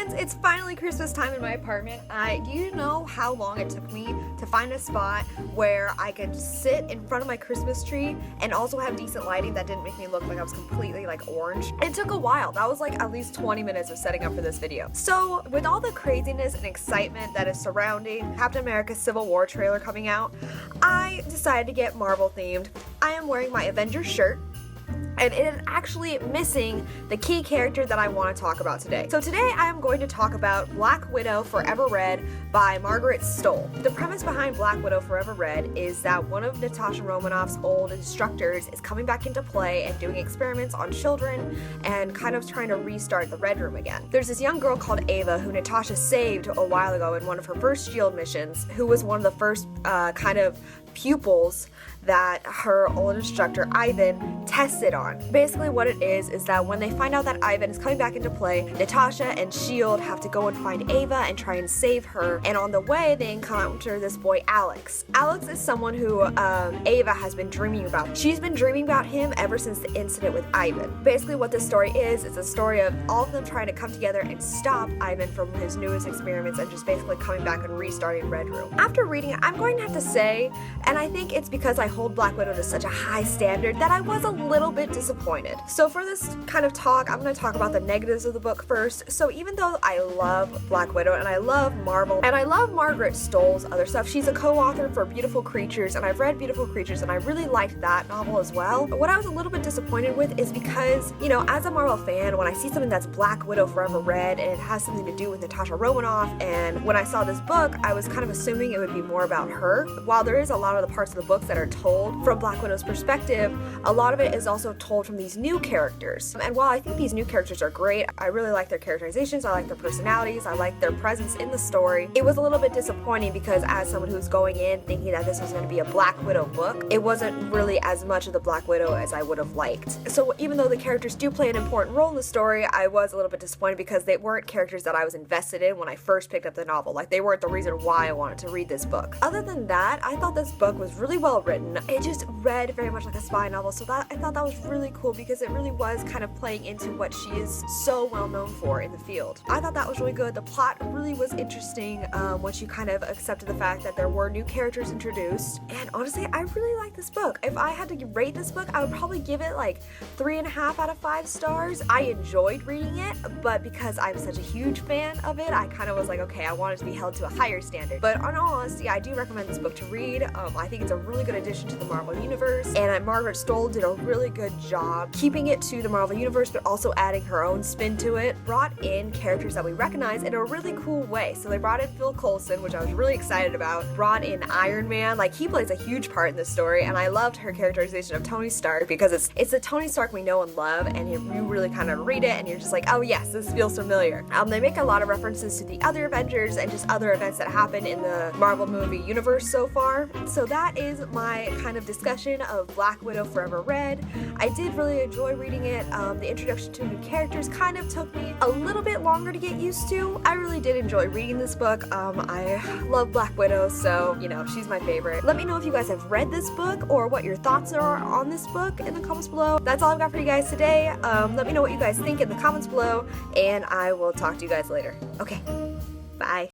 friends, it's finally Christmas time in my apartment. Do you know how long it took me to find a spot where I could sit in front of my Christmas tree and also have decent lighting that didn't make me look like I was completely like orange? It took a while. That was like at least 20 minutes of setting up for this video. So with all the craziness and excitement that is surrounding Captain America's Civil War trailer coming out, I decided to get Marvel themed. I am wearing my Avengers shirt, and it is actually missing the key character that I want to talk about today. So today I am going to talk about Black Widow Forever Red by Margaret Stohl. The premise behind Black Widow Forever Red is that one of Natasha Romanoff's old instructors is coming back into play and doing experiments on children and kind of trying to restart the Red Room again. There's this young girl called Ava who Natasha saved a while ago in one of her first SHIELD missions, who was one of the first kind of pupils that her old instructor Ivan tested on. Basically what it is that when they find out that Ivan is coming back into play, Natasha and SHIELD have to go and find Ava and try and save her, and on the way they encounter this boy Alex. Alex is someone who Ava has been dreaming about. She's been dreaming about him ever since the incident with Ivan. Basically what this story is, it's a story of all of them trying to come together and stop Ivan from his newest experiments and just basically coming back and restarting Red Room. After reading it, I'm going to have to say, and I think it's because I hold Black Widow to such a high standard, that I was a little bit disappointed. So for this kind of talk, I'm going to talk about the negatives of the book first. So even though I love Black Widow and I love Marvel and I love Margaret Stohl's other stuff, she's a co-author for Beautiful Creatures, and I've read Beautiful Creatures and I really liked that novel as well. But what I was a little bit disappointed with is because, you know, as a Marvel fan, when I see something that's Black Widow Forever Red and it has something to do with Natasha Romanoff, and when I saw this book, I was kind of assuming it would be more about her. While there is a lot of the parts of the books that are told from Black Widow's perspective, a lot of it is also told from these new characters. And while I think these new characters are great, I really like their characterizations, I like their personalities, I like their presence in the story. It was a little bit disappointing because as someone who's going in thinking that this was going to be a Black Widow book, it wasn't really as much of the Black Widow as I would have liked. So even though the characters do play an important role in the story, I was a little bit disappointed because they weren't characters that I was invested in when I first picked up the novel. Like, they weren't the reason why I wanted to read this book. Other than that, I thought this book was really well written. It just read very much like a spy novel, so I thought that was really cool because it really was kind of playing into what she is so well known for in the field. I thought that was really good. The plot really was interesting once you kind of accepted the fact that there were new characters introduced, and honestly, I really like this book. If I had to rate this book, I would probably give it like 3.5 out of 5 stars. I enjoyed reading it, but because I'm such a huge fan of it, I kind of was like, okay, I want it to be held to a higher standard. But in all honesty, I do recommend this book to read. I think it's a really good addition to the Marvel Universe, and Margaret Stohl did a really good job keeping it to the Marvel Universe, but also adding her own spin to it. Brought in characters that we recognize in a really cool way. So they brought in Phil Coulson, which I was really excited about. Brought in Iron Man, like, he plays a huge part in this story, and I loved her characterization of Tony Stark because it's the Tony Stark we know and love, and you really kind of read it and you're just like, oh yes, this feels familiar. They make a lot of references to the other Avengers and just other events that happen in the Marvel movie universe so far. So that is my kind of discussion of Black Widow Forever Red. I did really enjoy reading it. The introduction to new characters kind of took me a little bit longer to get used to. I really did enjoy reading this book. I love Black Widow, so, you know, she's my favorite. Let me know if you guys have read this book or what your thoughts are on this book in the comments below. That's all I've got for you guys today. Let me know what you guys think in the comments below, and I will talk to you guys later. Okay, bye.